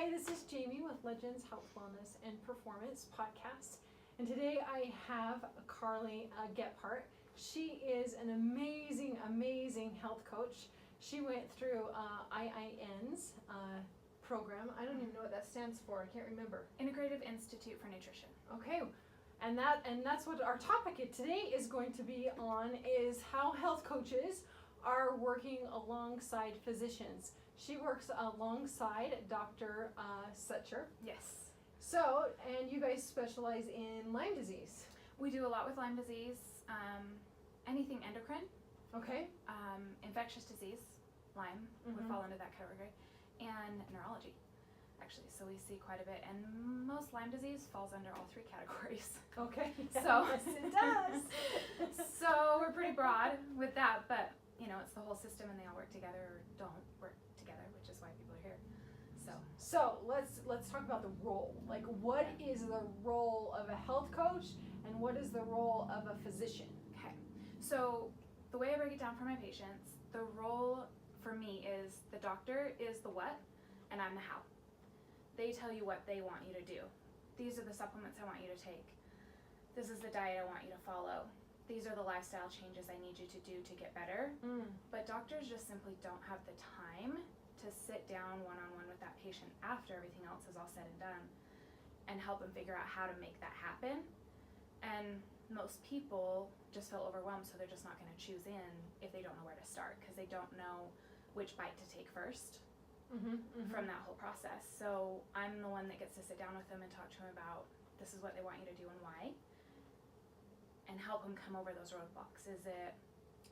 Hi, this is Jamie with Legends Health, Wellness, and Performance Podcast. And today I have Carlee Gephart. She is an amazing health coach. She went through IIN's program. I don't even know what that stands for. I can't remember. Integrative Institute for Nutrition. Okay. And that's what our topic today is going to be on, is how health coaches are working alongside physicians. She works alongside Dr. Sutcher. Yes. So, and you guys specialize in Lyme disease. We do a lot with Lyme disease, anything endocrine, Okay. infectious disease, Lyme would fall into that category, and neurology, actually. So we see quite a bit, and most Lyme disease falls under all three categories. Okay. So yes, it does. So we're pretty broad with that, but you know, it's the whole system, and they all work together or don't work together, which is why people are here. So let's talk about the role. Like, what is the role of a health coach, and what is the role of a physician? Okay. So the way I break it down for my patients, the role for me is the doctor is the what, and I'm the how. They tell you what they want you to do. These are the supplements I want you to take. This is the diet I want you to follow. These are the lifestyle changes I need you to do to get better. But doctors just simply don't have the time to sit down one-on-one with that patient after everything else is all said and done and help them figure out how to make that happen. And most people just feel overwhelmed, so they're just not going to choose in if they don't know where to start, because they don't know which bite to take first from that whole process. So I'm the one that gets to sit down with them and talk to them about, this is what they want you to do and why, and help them come over those roadblocks. Is it,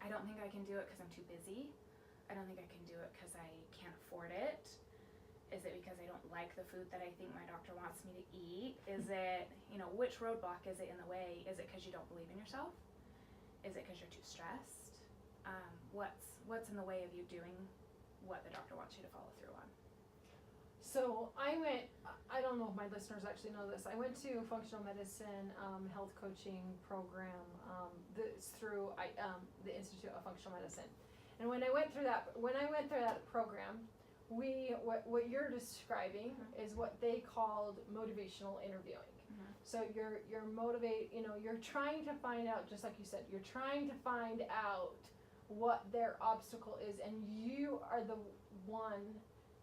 I don't think I can do it because I'm too busy? I don't think I can do it because I can't afford it? Is it because I don't like the food that I think my doctor wants me to eat? Is it, you know, which roadblock is it in the way? Is it because you don't believe in yourself? Is it because you're too stressed? What's in the way of you doing what the doctor wants you to follow through on? So I don't know if my listeners actually know this, I went to a functional medicine health coaching program that's through the Institute of Functional Medicine. And when I went through that program, what you're describing is what they called motivational interviewing. So you're you're trying to find out, just like you said, you're trying to find out what their obstacle is, and you are the one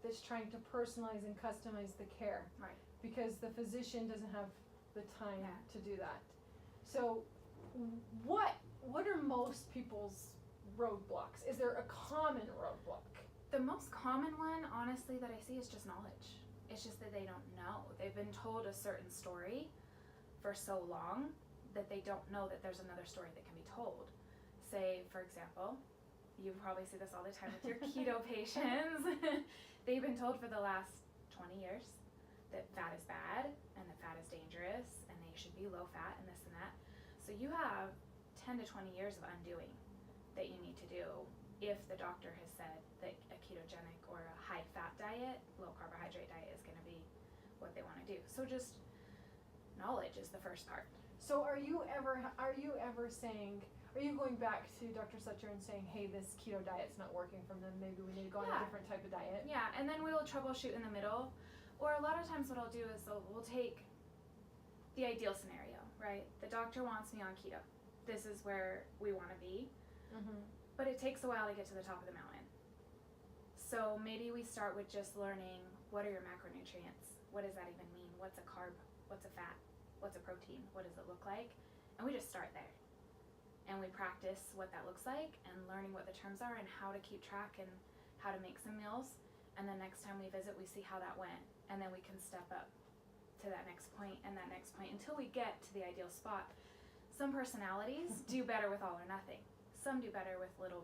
that's trying to personalize and customize the care. Right. Because the physician doesn't have the time to do that. So what are most people's roadblocks? Is there a common roadblock? The most common one, honestly, that I see is just knowledge. It's just that they don't know. They've been told a certain story for so long that they don't know that there's another story that can be told. Say, for example, you probably see this all the time with your keto patients. They've been told for the last 20 years that fat is bad and that fat is dangerous and they should be low fat and this and that. So you have 10 to 20 years of undoing that you need to do if the doctor has said that a ketogenic or a high fat diet, low carbohydrate diet is going to be what they want to do. So just knowledge is the first part. So are you ever saying, are you going back to Dr. Sutcher and saying, hey, this keto diet's not working for them, maybe we need to go on a different type of diet? Yeah, and then we'll troubleshoot in the middle. Or a lot of times what I'll do is we'll take the ideal scenario, right? The doctor wants me on keto. This is where we want to be. But it takes a while to get to the top of the mountain. So maybe we start with just learning, what are your macronutrients? What does that even mean? What's a carb? What's a fat? What's a protein? What does it look like? And we just start there. And we practice what that looks like and learning what the terms are and how to keep track and how to make some meals. And then next time we visit, we see how that went. And then we can step up to that next point and that next point until we get to the ideal spot. Some personalities do better with all or nothing. Some do better with little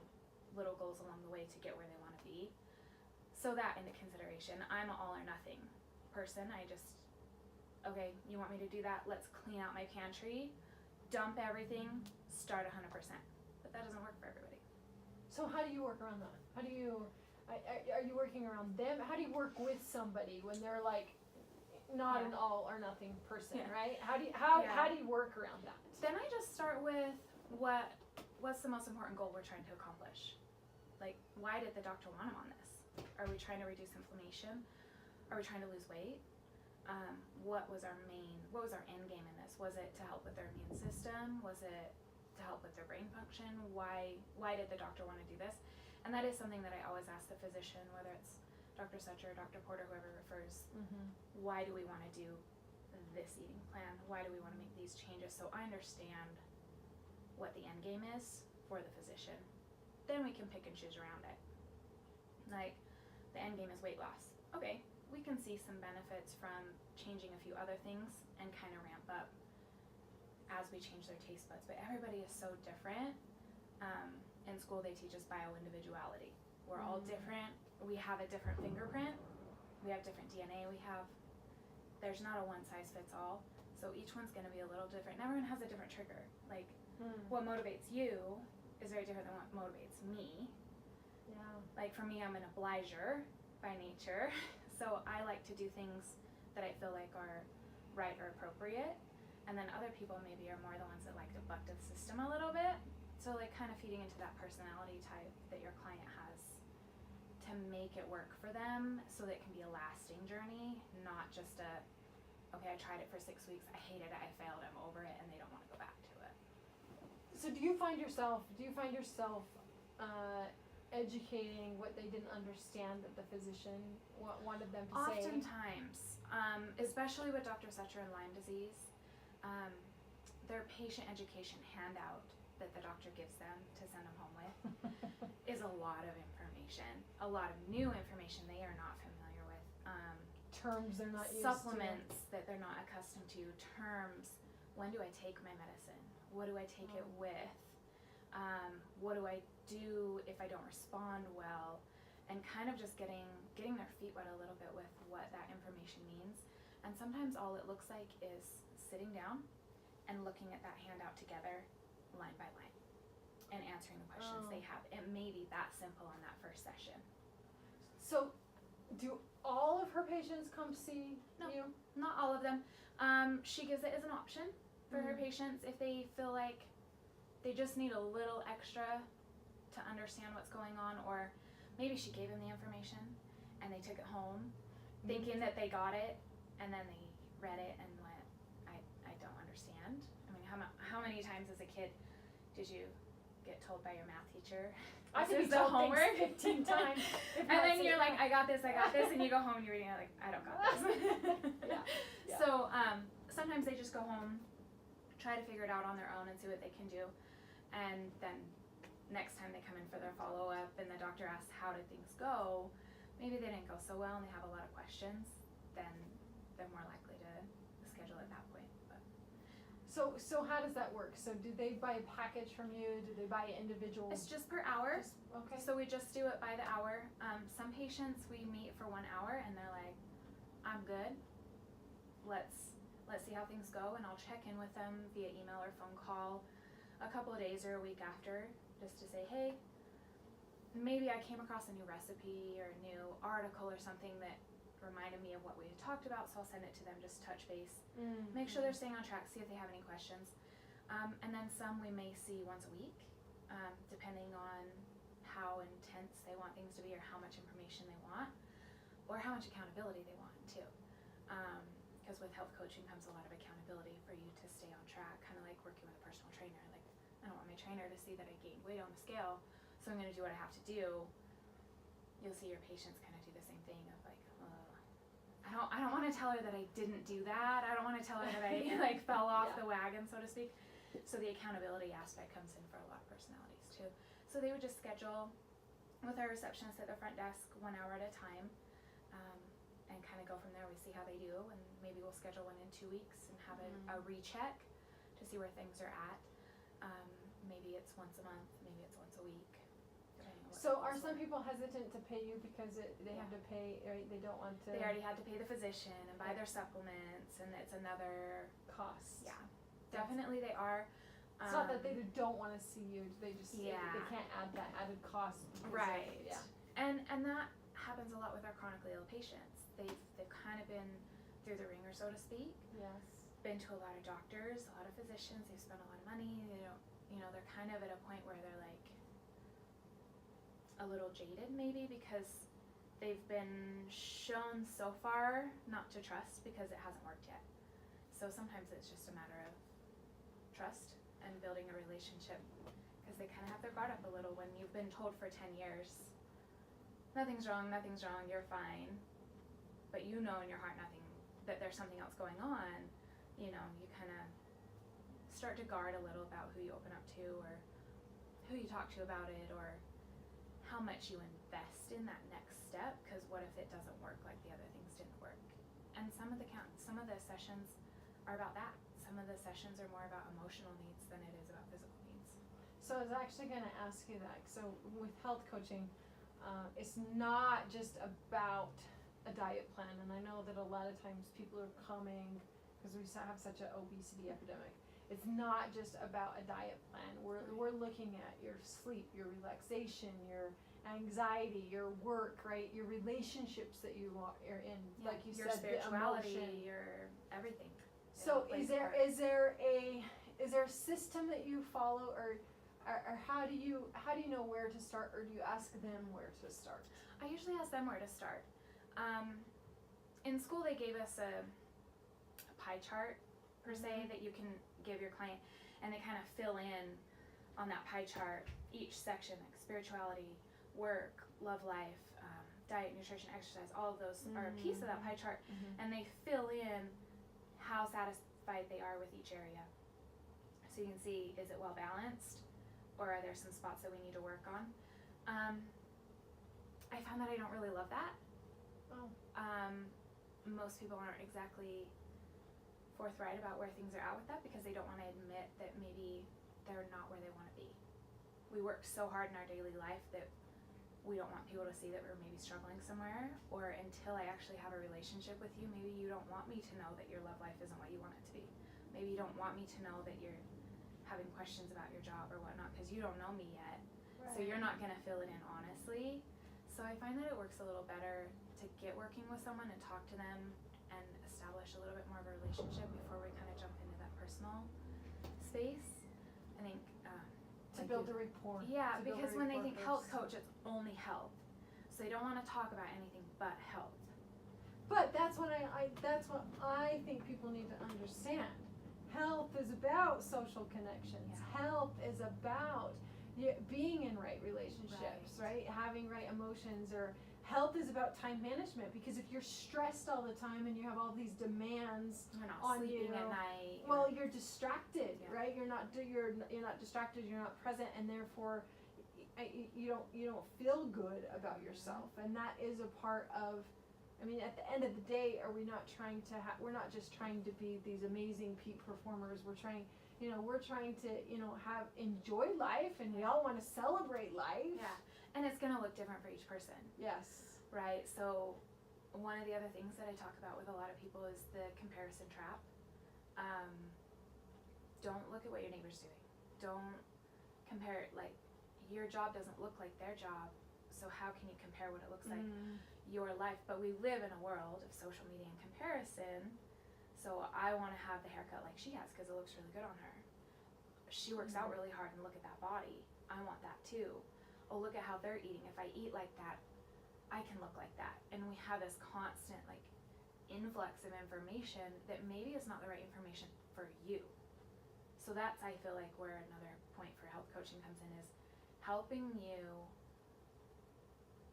goals along the way to get where they want to be. So that into consideration. I'm an all or nothing person. I just, okay, you want me to do that? Let's clean out my pantry, dump everything, start 100%. But that doesn't work for everybody. So how do you work around that? How do you, are you working around them? How do you work with somebody when they're like not an all or nothing person, right? How do you work around that? Then I just start with what's the most important goal we're trying to accomplish? Like, why did the doctor want him on this? Are we trying to reduce inflammation? are we trying to lose weight? What was our end game in this? Was it to help with their immune system? Was it to help with their brain function? Why did the doctor want to do this? And that is something that I always ask the physician, whether it's Dr. Sucher, Dr. Porter, whoever refers, why do we want to do this eating plan? Why do we want to make these changes? So I understand what the end game is for the physician. Then we can pick and choose around it. Like, the end game is weight loss. Okay, we can see some benefits from changing a few other things and kind of ramp up as we change their taste buds. But everybody is so different. In school they teach us bio-individuality. We're all different. We have a different fingerprint. We have different DNA. There's not a one size fits all. So each one's going to be a little different. And everyone has a different trigger. Like, what motivates you is very different than what motivates me. Yeah. Like, for me, I'm an obliger by nature. So I like to do things that I feel like are right or appropriate. And then other people maybe are more the ones that like to buck to the system a little bit. So, like, kind of feeding into that personality type that your client has to make it work for them so that it can be a lasting journey, not just okay, I tried it for 6 weeks, I hated it, I failed, I'm over it, and they don't want to go back to it. So do you find yourself educating what they didn't understand that the physician wanted them to say? Oftentimes, especially with Dr. Sucher and Lyme disease, their patient education handout that the doctor gives them to send them home with is a lot of information, a lot of new information they are not familiar with. Terms they're not used supplements that they're not accustomed to, terms, when do I take my medicine, what do I take it with, what do I do if I don't respond well, and kind of just getting their feet wet a little bit with what that information means. And sometimes all it looks like is sitting down and looking at that handout together, line by line, and answering the questions they have. It may be that simple in that first session. So, do all of her patients come see you? Not all of them. She gives it as an option for her patients if they feel like they just need a little extra to understand what's going on, or maybe she gave them the information and they took it home thinking that they got it, and then they read it and went, I don't understand. I mean, how many times as a kid did you get told by your math teacher, I this think is the homework? 15 times. And then you're like, I got this, and you go home and you're reading it like, I don't got this. Yeah. So sometimes they just go home, try to figure it out on their own and see what they can do. And then next time they come in for their follow-up and the doctor asks, how did things go? Maybe they didn't go so well and they have a lot of questions, then they're more likely to schedule at that point. But. So how does that work? So do they buy a package from you? Do they buy individual? It's just per hour. Okay. So we just do it by the hour. Some patients we meet for 1 hour and they're like, I'm good. Let's see how things go, and I'll check in with them via email or phone call a couple of days or a week after, just to say, hey, maybe I came across a new recipe or a new article or something that reminded me of what we had talked about, so I'll send it to them, just touch base, make sure they're staying on track, see if they have any questions. And then some we may see once a week, depending on how intense they want things to be or how much information they want, or how much accountability they want too. Because with health coaching comes a lot of accountability for you to stay on track, kind of like working with a personal trainer. Like, I don't want my trainer to see that I gained weight on the scale, so I'm going to do what I have to do. You'll see your patients kind of do the same thing of like, I don't want to tell her that I didn't do that. I don't want to tell her that I like fell off the wagon, so to speak. So the accountability aspect comes in for a lot of personalities too. So they would just schedule with our receptionist at the front desk 1 hour at a time. And kind of go from there. We see how they do, and maybe we'll schedule one in 2 weeks and have a recheck to see where things are at. Maybe it's once a month, maybe it's once a week. So are some people hesitant to pay you because they have to pay, right? They don't want to. They already had to pay the physician and buy their supplements, and it's another cost. Yeah, definitely they are. It's not that they don't want to see you. They just they can't add that added cost. Right. And that happens a lot with our chronically ill patients. They've kind of been through the ringer, so to speak. Yes. Been to a lot of doctors, a lot of physicians. They've spent a lot of money. They don't, they're kind of at a point where they're like a little jaded maybe, because they've been shown so far not to trust because it hasn't worked yet. So sometimes it's just a matter of trust and building a relationship, because they kind of have their guard up a little when you've been told for 10 years, nothing's wrong, you're fine, but you know in your heart that there's something else going on. You know, you kind of start to guard a little about who you open up to, or who you talk to about it, or how much you invest in that next step, because what if it doesn't work like the other things didn't work? And some of the sessions are about that. Some of the sessions are more about emotional needs than it is about physical needs. So I was actually going to ask you that. So with health coaching, it's not just about a diet plan, and I know that a lot of times people are coming because we have such an obesity epidemic. It's not just about a diet plan. We're looking at your sleep, your relaxation, your anxiety, your work, right? Your relationships that you are in, like you your said, spirituality, the emotion. your everything. So is there a system that you follow, or how do you know where to start, or do you ask them where to start? I usually ask them where to start. In school they gave us a pie chart per se that you can give your client, and they kind of fill in on that pie chart each section, like spirituality, work, love life, diet, nutrition, exercise. All of those are a piece of that pie chart, and they fill in how satisfied they are with each area. So you can see, is it well balanced, or are there some spots that we need to work on? I found that I don't really love that. Oh. Most people aren't exactly forthright about where things are at with that, because they don't want to admit that maybe they're not where they want to be. We work so hard in our daily life that we don't want people to see that we're maybe struggling somewhere, or until I actually have a relationship with you, maybe you don't want me to know that your love life isn't what you want it to be. Maybe you don't want me to know that you're having questions about your job or whatnot, because you don't know me yet. Right. So you're not going to fill it in honestly. So I find that it works a little better to get working with someone and talk to them and establish a little bit more of a relationship before we kind of jump into that personal space. I think to build a rapport. Yeah, because when they think first. health coach, it's only health. So they don't want to talk about anything but health. But that's what that's what I think people need to understand. Health is about social connections. Yeah. Health is about being in right relationships, right? Having right emotions. Or health is about time management, because if you're stressed all the time and you have all these demands on you, at night. Well, you're distracted, right? You're not distracted. You're not present, and therefore you don't feel good about yourself. And that is a part of. I mean, at the end of the day, are we not trying to? We're not just trying to be these amazing peak performers. We're trying to enjoy life, and we all want to celebrate life. Yeah, and it's gonna look different for each person. Yes. Right. So, one of the other things that I talk about with a lot of people is the comparison trap. Don't look at what your neighbor's doing. Don't compare. Like, your job doesn't look like their job, so how can you compare what it looks like? Your life. But we live in a world of social media and comparison, so I want to have the haircut like she has because it looks really good on her. She works out really hard, and look at that body. I want that too. Oh, look at how they're eating. If I eat like that, I can look like that. And we have this constant influx of information that maybe is not the right information for you. So that's, I feel like, where another point for health coaching comes in, is helping you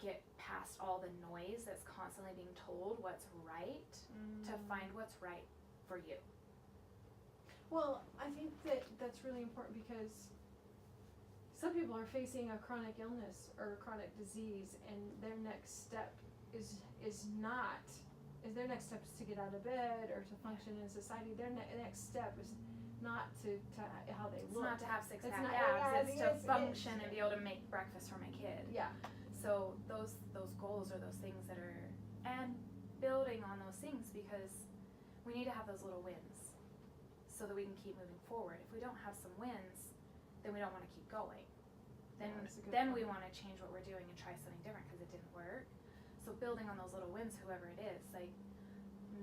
get past all the noise that's constantly being told what's right to find what's right for you. Well, I think that's really important, because some people are facing a chronic illness or a chronic disease, and their next step is to get out of bed or to function in society. Their next step is not to how they look. It's not to have six-pack abs. It's to function and be able to make breakfast for my kid. Yeah. So those goals are those things that are, and building on those things, because we need to have those little wins so that we can keep moving forward. If we don't have some wins, then we don't want to keep going. Then we want to change what we're doing and try something different because it didn't work. So building on those little wins, whoever it is, like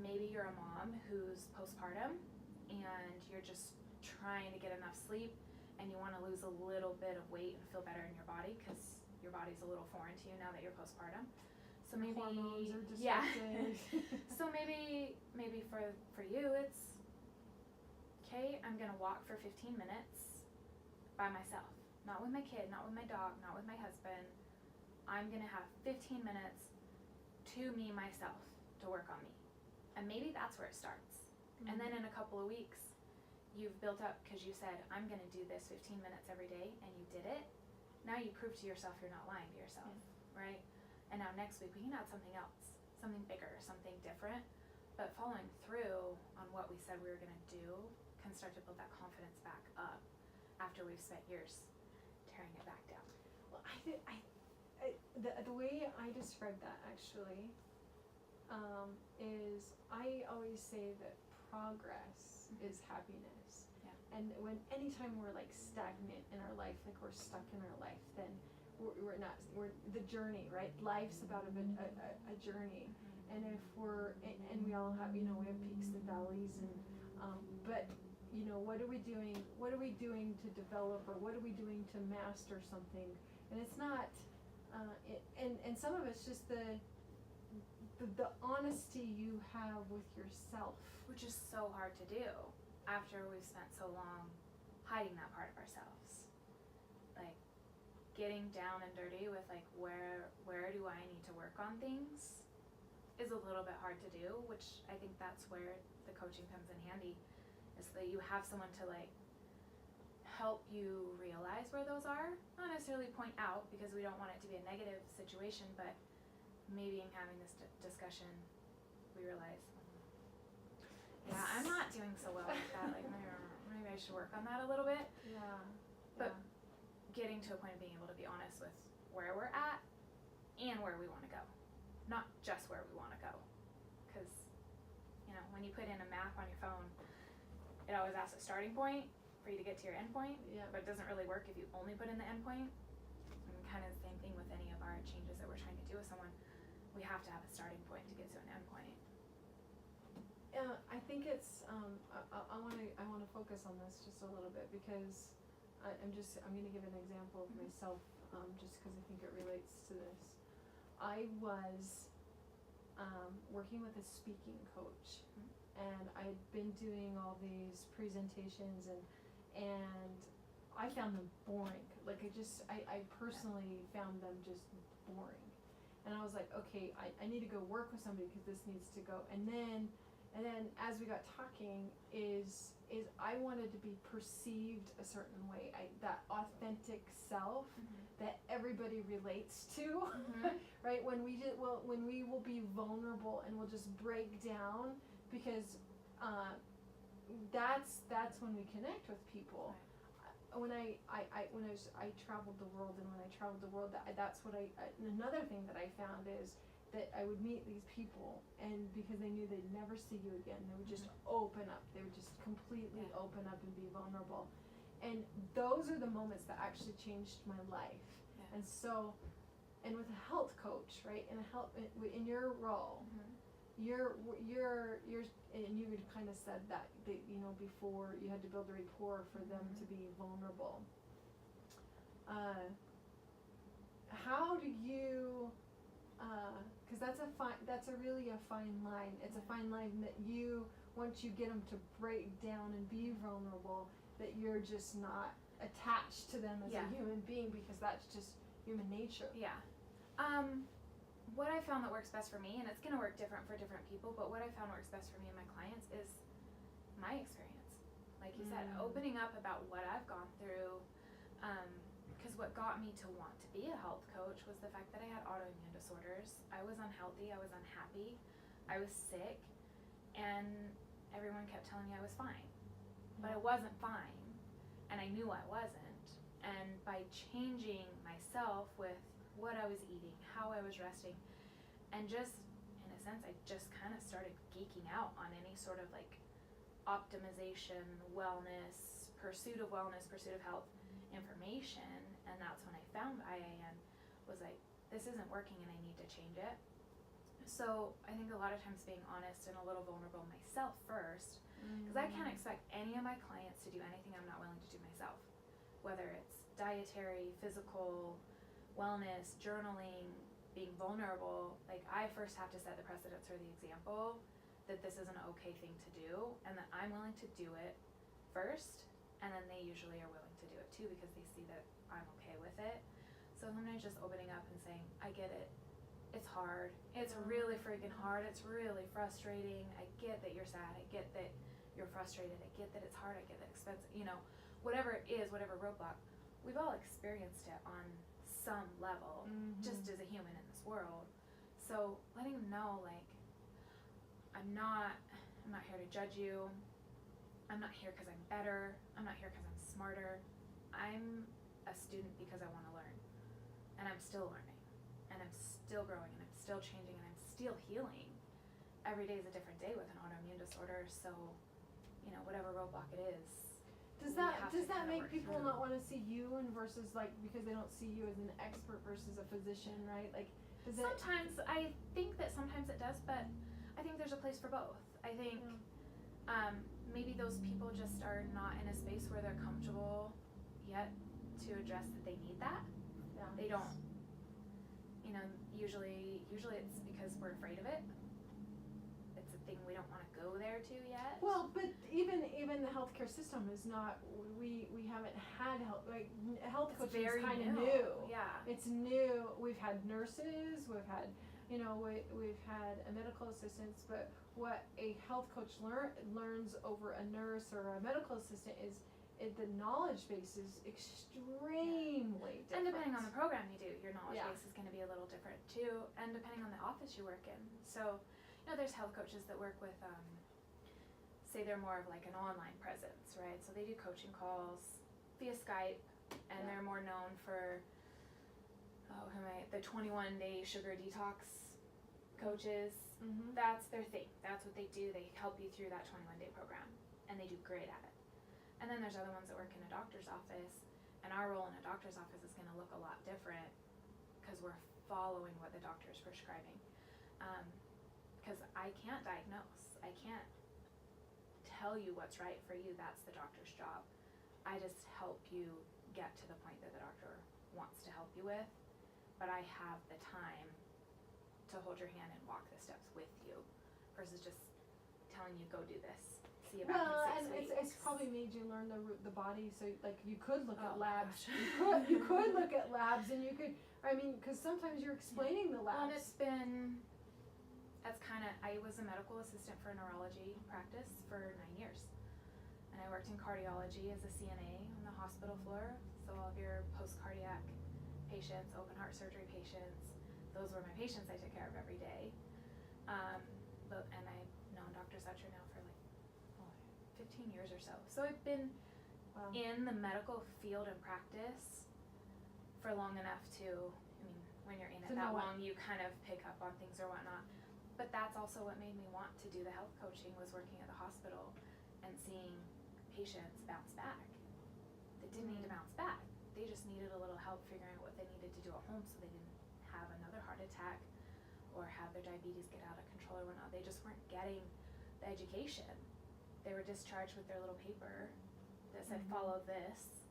maybe you're a mom who's postpartum and you're just trying to get enough sleep, and you want to lose a little bit of weight and feel better in your body because your body's a little foreign to you now that you're postpartum. So maybe hormones are yeah. disrupted. So maybe for you it's okay, I'm gonna walk for 15 minutes by myself. Not with my kid, not with my dog, not with my husband. I'm gonna have 15 minutes to me, myself, to work on me. And maybe that's where it starts. Mm-hmm. And then in a couple of weeks, you've built up because you said, I'm gonna do this 15 minutes every day, and you did it. Now you prove to yourself you're not lying to yourself, right? And now next week we can add something else, something bigger, something different. But following through on what we said we were gonna do can start to build that confidence back up after we've spent years tearing it back down. Well, the way I describe that actually is I always say that progress is happiness. Yeah. And anytime we're like stagnant in our life, like we're stuck in our life, then we're the journey, right? Life's about a journey. And if and we all have, we have peaks and valleys, and but what are we doing to develop, or what are we doing to master something? And it's not and some of it's just the honesty you have with yourself, which is so hard to do after we've spent so long hiding that part of ourselves. Like getting down and dirty with like where do I need to work on things is a little bit hard to do, which I think that's where the coaching comes in handy, is that you have someone to like help you realize where those are, not necessarily point out, because we don't want it to be a negative situation, but maybe in having this discussion we realize, yeah, I'm not doing so well with that, like maybe I should work on that a little bit. But getting to a point of being able to be honest with where we're at and where we want to go, not just where we want to go, because when you put in a map on your phone, it always asks a starting point for you to get to your end point, but it doesn't really work if you only put in the end point. And kind of the same thing with any of our changes that we're trying to do with someone. We have to have a starting point to get to an end point. I think it's I want to focus on this just a little bit, because I'm going to give an example of myself, just because I think it relates to this. I was working with a speaking coach, and I'd been doing all these presentations, and I found them boring. Like I personally found them just boring. And I was like, okay, I need to go work with somebody, because this needs to go. And then as we got talking, is I wanted to be perceived a certain way. That authentic self that everybody relates to, right? When we will be vulnerable and we'll just break down, because that's when we connect with people. When I traveled the world, and when I traveled the world, that's what another thing that I found is that I would meet these people, and because they knew they'd never see you again, they would just open up. They would just completely open up and be vulnerable. And those are the moments that actually changed my life. And so, and with a health coach, right, in your role, you're and you had kind of said that before, you had to build a rapport for them to be vulnerable. How do you, because that's really a fine line. It's a fine line that once you get them to break down and be vulnerable, that you're just not attached to them as a human being, because that's just human nature. What I found that works best for me, and it's going to work different for different people, but what I found works best for me and my clients is my experience. Like you said, opening up about what I've gone through, because what got me to want to be a health coach was the fact that I had autoimmune disorders. I was unhealthy, I was unhappy, I was sick, and everyone kept telling me I was fine. But I wasn't fine, and I knew I wasn't. And by changing myself with what I was eating, how I was resting, and just, in a sense, I just kind of started geeking out on any sort of like optimization, wellness, pursuit of health information, and that's when I found IAN, was like, this isn't working and I need to change it. So I think a lot of times being honest and a little vulnerable myself first, because I can't expect any of my clients to do anything I'm not willing to do myself, whether it's dietary, physical, wellness, journaling, being vulnerable, like I first have to set the precedence or the example that this is an okay thing to do, and that I'm willing to do it first, and then they usually are willing to do it too because they see that I'm okay with it. So sometimes just opening up and saying, I get it, it's hard, it's really freaking hard, it's really frustrating, I get that you're sad, I get that you're frustrated, I get that it's hard, I get that it's expensive, you know, whatever it is, whatever roadblock, we've all experienced it on some level, just as a human in this world. So letting them know, like, I'm not here to judge you, I'm not here because I'm better, I'm not here because I'm smarter, I'm a student because I want to learn, and I'm still learning, and I'm still growing, and I'm still changing, and I'm still healing. Every day is a different day with an autoimmune disorder, so, you know, whatever roadblock it is. Does that make people not want to see you and versus like because they don't see you as an expert versus a physician, right? Like sometimes I think that sometimes it does, but I think there's a place for both. I think maybe those people just are not in a space where they're comfortable yet to address that they need that. Yeah. They don't, you know, usually it's because we're afraid of it. It's a thing we don't want to go there to yet. Well, but even the healthcare system is not. We haven't had health coaching is kind of new. Yeah, it's new. We've had nurses. We've had we've had a medical assistants. But what a health coach learns over a nurse or a medical assistant is the knowledge base is extremely different. And depending on the program you do, your knowledge Yeah. base is going to be a little different too. And depending on the office you work in. So, you know, there's health coaches that work with, say they're more of like an online presence, right? So they do coaching calls via Skype, and they're more known for, the 21-day sugar detox coaches. That's their thing. That's what they do. They help you through that 21-day program, and they do great at it. And then there's other ones that work in a doctor's office, and our role in a doctor's office is going to look a lot different because we're following what the doctor is prescribing. Because I can't diagnose. I can't tell you what's right for you. That's the doctor's job. I just help you get to the point that the doctor wants to help you with, but I have the time to hold your hand and walk the steps with you versus just telling you go do this. See you back in 6 weeks. It's probably made you learn the body, so like you could look at labs. Gosh. You could look at labs, and you could. I mean, because sometimes you're explaining the labs. Well, I was a medical assistant for a neurology practice for 9 years, and I worked in cardiology as a CNA on the hospital floor. So all of your post-cardiac patients, open heart surgery patients, those were my patients I took care of every day. And I've known Dr. Sutter now for like 15 years or so. So I've been in the medical field and practice for long enough to, I mean, when you're in it that long, you kind of pick up on things or whatnot. But that's also what made me want to do the health coaching, was working at the hospital and seeing patients bounce back. They didn't need to bounce back. They just needed a little help figuring out what they needed to do at home so they didn't have another heart attack or have their diabetes get out of control or whatnot. They just weren't getting the education. They were discharged with their little paper that said, follow this,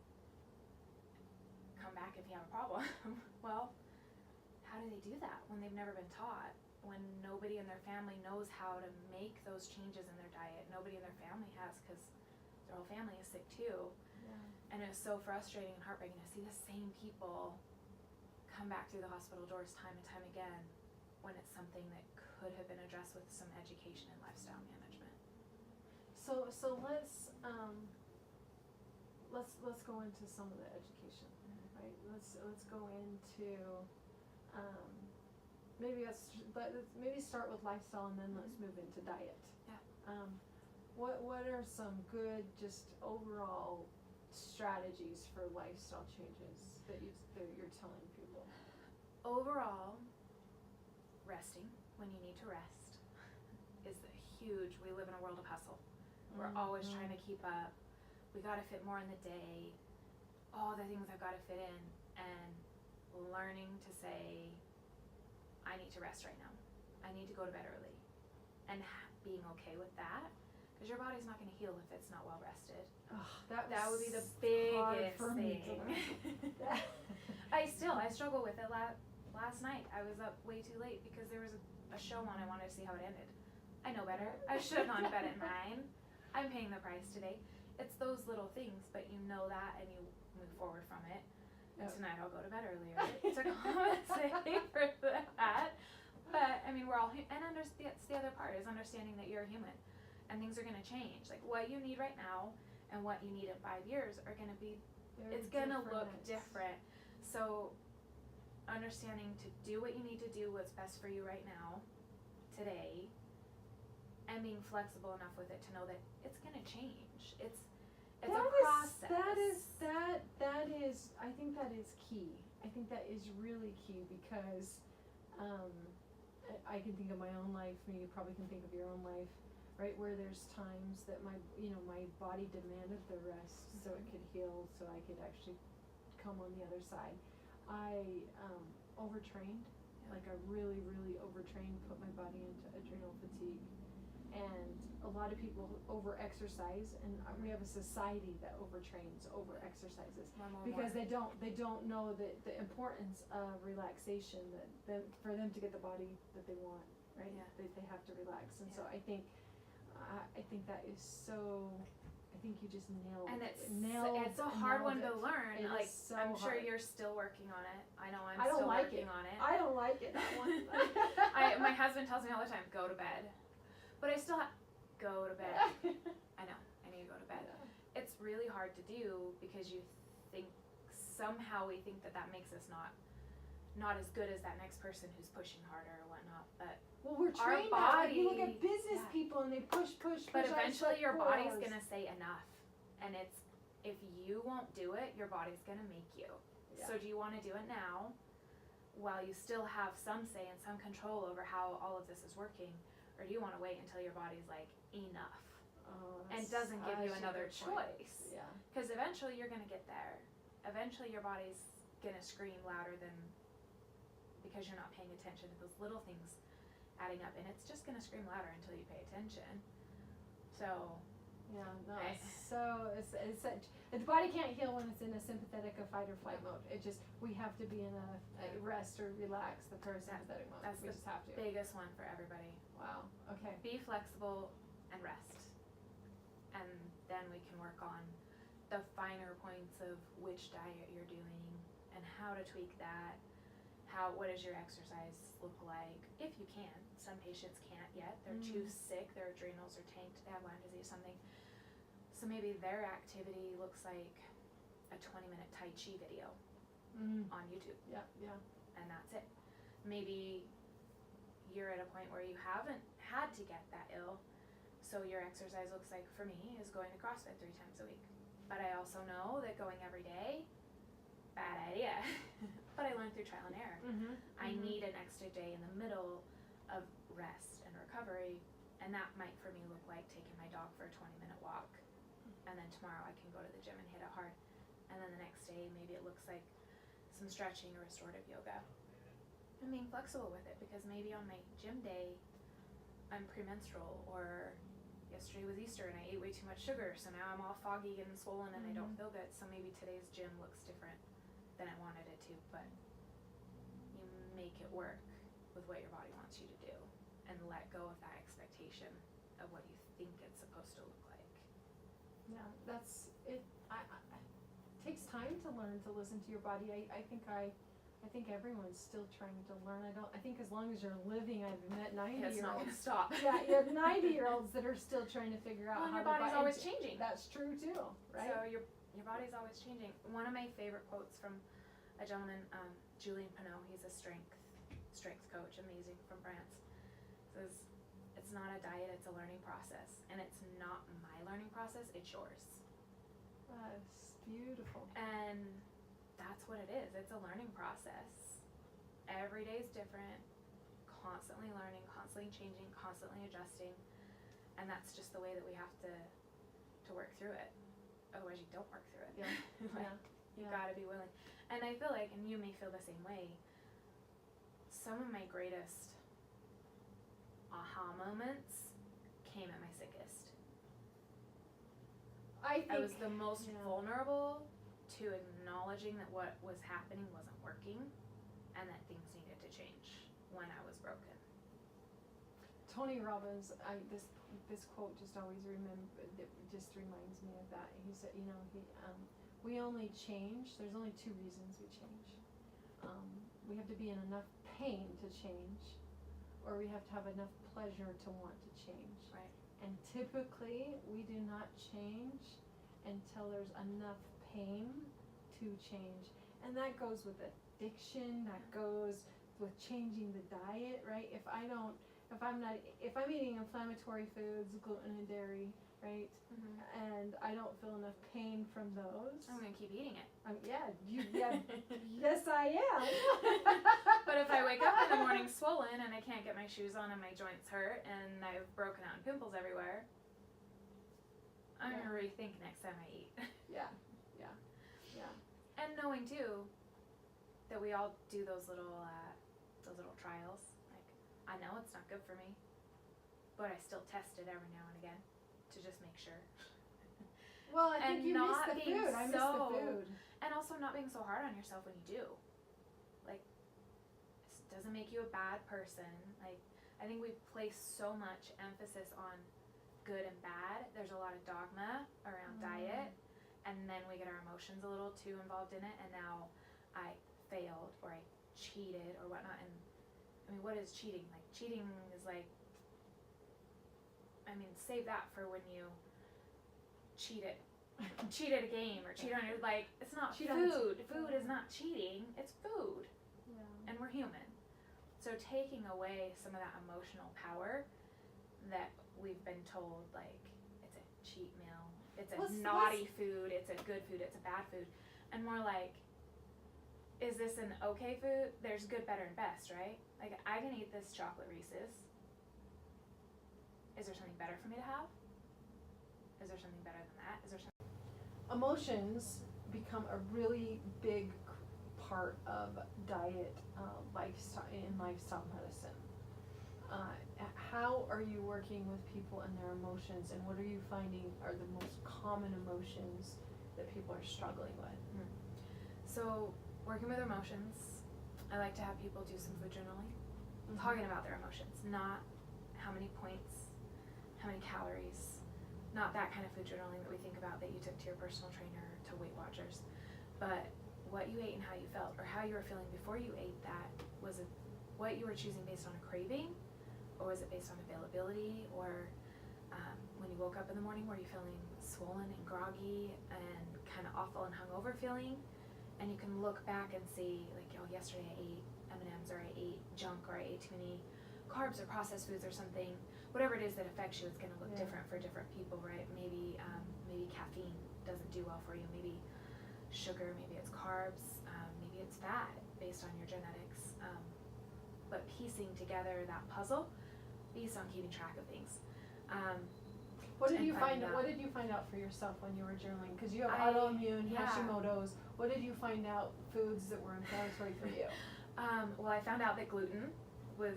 come back if you have a problem. Well, how do they do that when they've never been taught? When nobody in their family knows how to make those changes in their diet. Nobody in their family has, because their whole family is sick too. Yeah. And it was so frustrating and heartbreaking to see the same people come back through the hospital doors time and time again when it's something that could have been addressed with some education and lifestyle management. So let's go into some of the education, right? Let's go into maybe start with lifestyle and then let's move into diet. Yeah. What are some good just overall strategies for lifestyle changes that you're telling people? Overall, resting when you need to rest is huge. We live in a world of hustle. We're always trying to keep up. We gotta fit more in the day. All the things I've gotta fit in, and learning to say, I need to rest right now. I need to go to bed early. And being okay with that, because your body's not gonna heal if it's not well rested. That would be the biggest thing. I struggle with it. Last night I was up way too late because there was a show on. I wanted to see how it ended. I know better. I should have gone to bed at 9. I'm paying the price today. It's those little things, but you know that and you move forward from it. And tonight I'll go to bed earlier to compensate for that. But I mean, we're all and that's the other part is understanding that you're a human, and things are gonna change. Like what you need right now and what you need in 5 years are gonna be. It's gonna look different. So understanding to do what you need to do, what's best for you right now, today, and being flexible enough with it to know that it's gonna change. It's a process. That is, I think that is key. I think that is really key because, I can think of my own life, you probably can think of your own life, right, where there's times that my body demanded the rest so it could heal, so I could actually come on the other side. I overtrained, like I really, really overtrained, put my body into adrenal fatigue. And a lot of people over-exercise, and we have a society that overtrains, over-exercises, because they don't know the importance of relaxation, that for them to get the body that they want, right? Yeah. They have to relax, and so I think that is so. I think you just nailed. And it's a hard one to learn. It like so I'm sure hard. you're still working on it. I know I'm I don't still like working it. on it. I don't like it that one. My husband tells me all the time, go to bed. But I still go to bed. I know, I need to go to bed. Yeah. It's really hard to do because you think, somehow we think that makes us not as good as that next person who's pushing harder or whatnot, but well, we're our trained body, you look at business people and they push. But eventually your body's gonna say enough. And it's, if you won't do it, your body's gonna make you. Yeah. So do you wanna do it now, while you still have some say and some control over how all of this is working? Or do you want to wait until your body's like, enough, and doesn't give you another choice? Yeah. Because eventually you're going to get there. Eventually your body's going to scream louder than, because you're not paying attention to those little things adding up. And it's just going to scream louder until you pay attention. So. Yeah, no, it's such, the body can't heal when it's in a sympathetic or fight or flight mode. It just, we have to be in a rest or relax, the parasympathetic mode. That's we just have to. Biggest one for everybody. Wow, okay. Be flexible and rest. And then we can work on the finer points of which diet you're doing and how to tweak that. What does your exercise look like? If you can. Some patients can't yet. They're too sick, their adrenals are tanked, they have Lyme disease, something. So maybe their activity looks like a 20-minute Tai Chi video on YouTube. Yeah. And that's it. Maybe you're at a point where you haven't had to get that ill, so your exercise looks like, for me, is going to CrossFit 3 times a week. But I also know that going every day, bad idea. But I learned through trial and error. I need an extra day in the middle of rest and recovery, and that might for me look like taking my dog for a 20-minute walk, and then tomorrow I can go to the gym and hit it hard, and then the next day maybe it looks like some stretching or restorative yoga. And being flexible with it, because maybe on my gym day I'm premenstrual, or yesterday was Easter and I ate way too much sugar, so now I'm all foggy and swollen and I don't feel good, so maybe today's gym looks different than I wanted it to, but you make it work with what your body wants you to do and let go of that expectation of what you think it's supposed to look like. Yeah, that's it. It takes time to learn to listen to your body. I think everyone's still trying to learn. I think as long as you're living, I've met 90-year-olds. It's not gonna stop. Yeah, you have 90-year-olds that are still trying to figure out how your body's always changing. That's true too, right? So your body's always changing. One of my favorite quotes from a gentleman, Julian Pinot, he's a strength coach, amazing, from France, says, it's not a diet, it's a learning process. And it's not my learning process, it's yours. That's beautiful. And that's what it is. It's a learning process. Every day is different, constantly learning, constantly changing, constantly adjusting. And that's just the way that we have to work through it. Otherwise you don't work through it. Yeah. You gotta be willing. And I feel like, and you may feel the same way, some of my greatest aha moments came at my sickest. I was the most vulnerable to acknowledging that what was happening wasn't working and that things needed when I was broken. Tony Robbins, this quote just always just reminds me of that. He said, we only change. There's only two reasons we change. We have to be in enough pain to change, or we have to have enough pleasure to want to change. Right. And typically, we do not change until there's enough pain to change. And that goes with addiction, that goes with changing the diet, right? If I'm eating inflammatory foods, gluten and dairy, right? Mm-hmm. And I don't feel enough pain from those. I'm gonna keep eating it. Yes I am. But if I wake up in the morning swollen and I can't get my shoes on and my joints hurt and I've broken out in pimples everywhere, I'm gonna rethink next time I eat. Yeah. And knowing too that we all do those little trials. Like, I know it's not good for me, but I still test it every now and again to just make sure. Well, I think you miss the food. I miss the food. And also not being so hard on yourself when you do. Like, this doesn't make you a bad person. Like, I think we place so much emphasis on good and bad. There's a lot of dogma around diet, and then we get our emotions a little too involved in it, and now I failed or I cheated or whatnot. And I mean, what is cheating? Like, cheating is like, I mean, save that for when you cheat at a game or cheat on your, like, it's not food. Food is not cheating, it's food. Yeah. And we're human. So taking away some of that emotional power that we've been told, like, it's a cheat meal, it's a naughty food, it's a good food, it's a bad food, and more like, is this an okay food? There's good, better, and best, right? Like, I can eat this chocolate Reese's. Is there something better for me to have? Is there something better than that? Is there something? Emotions become a really big part of diet, lifestyle medicine. How are you working with people and their emotions, and what are you finding are the most common emotions that people are struggling with? So, working with emotions, I like to have people do some food journaling, talking about their emotions, not how many points, how many calories, not that kind of food journaling that we think about that you took to your personal trainer, to Weight Watchers, but what you ate and how you felt, or how you were feeling before you ate that. Was it what you were choosing based on a craving, or was it based on availability, or when you woke up in the morning, were you feeling swollen and groggy and kind of awful and hungover feeling? And you can look back and see, like, oh, yesterday I ate M&Ms, or I ate junk, or I ate too many carbs or processed foods or something. Whatever it is that affects you, it's going to look different for different people, right? Maybe caffeine doesn't do well for you. Maybe sugar, maybe it's carbs, maybe it's fat based on your genetics. But piecing together that puzzle based on keeping track of things. What did you find out for yourself when you were journaling? Because you have autoimmune, Hashimoto's. What did you find out foods that were inflammatory for you? Well, I found out that gluten was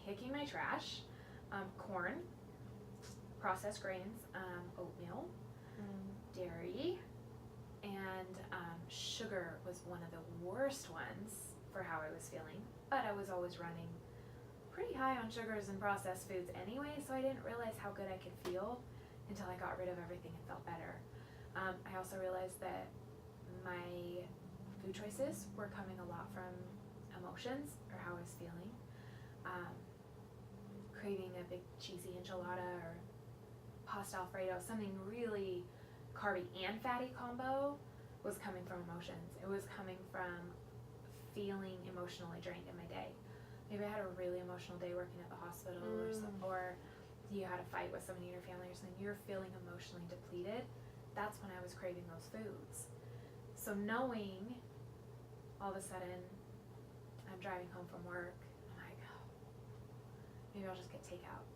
kicking my trash. Corn, processed grains, oatmeal, dairy, and sugar was one of the worst ones for how I was feeling. But I was always running pretty high on sugars and processed foods anyway, so I didn't realize how good I could feel until I got rid of everything and felt better. I also realized that my food choices were coming a lot from emotions or how I was feeling. Craving a big cheesy enchilada or pasta alfredo, something really carby and fatty combo, was coming from emotions. It was coming from feeling emotionally drained in my day. Maybe I had a really emotional day working at the hospital, or you had a fight with somebody in your family or something. You're feeling emotionally depleted. That's when I was craving those foods. So knowing all of a sudden I'm driving home from work, I'm like, oh, maybe I'll just get takeout.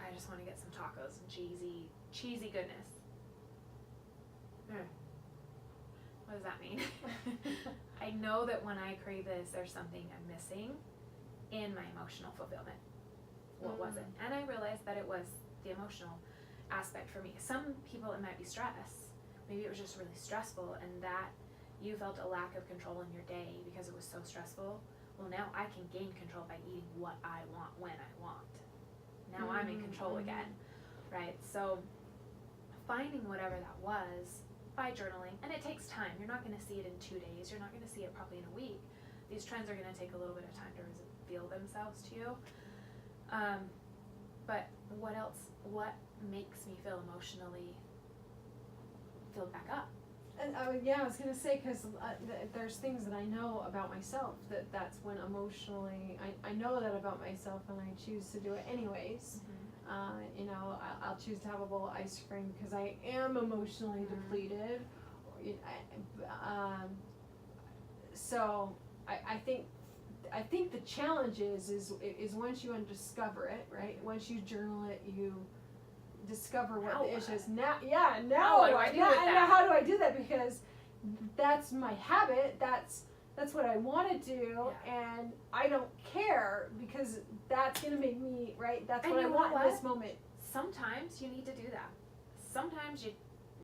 I just want to get some tacos and cheesy goodness. What does that mean? I know that when I crave this, there's something I'm missing in my emotional fulfillment. What was it? And I realized that it was the emotional aspect for me. Some people, it might be stress. Maybe it was just really stressful, and that you felt a lack of control in your day because it was so stressful. well, now I can gain control by eating what I want when I want. Now I'm in control again, right? So finding whatever that was by journaling, and it takes time. You're not going to see it in 2 days. You're not going to see it probably in a week. These trends are going to take a little bit of time to reveal themselves to you. But what else? What makes me feel emotionally filled back up? And yeah, I was gonna say, because there's things that I know about myself that's when emotionally I know that about myself, and I choose to do it anyways. You know, I'll choose to have a bowl of ice cream because I am emotionally depleted. So I think the challenge is once you discover it, right? Once you journal it, you discover what the issue is. Now what do I do with that? How do I do that? Because that's my habit. That's what I want to do, and I don't care because that's gonna make me right. That's And what I you know want what? in this moment. Sometimes you need to do that. Sometimes you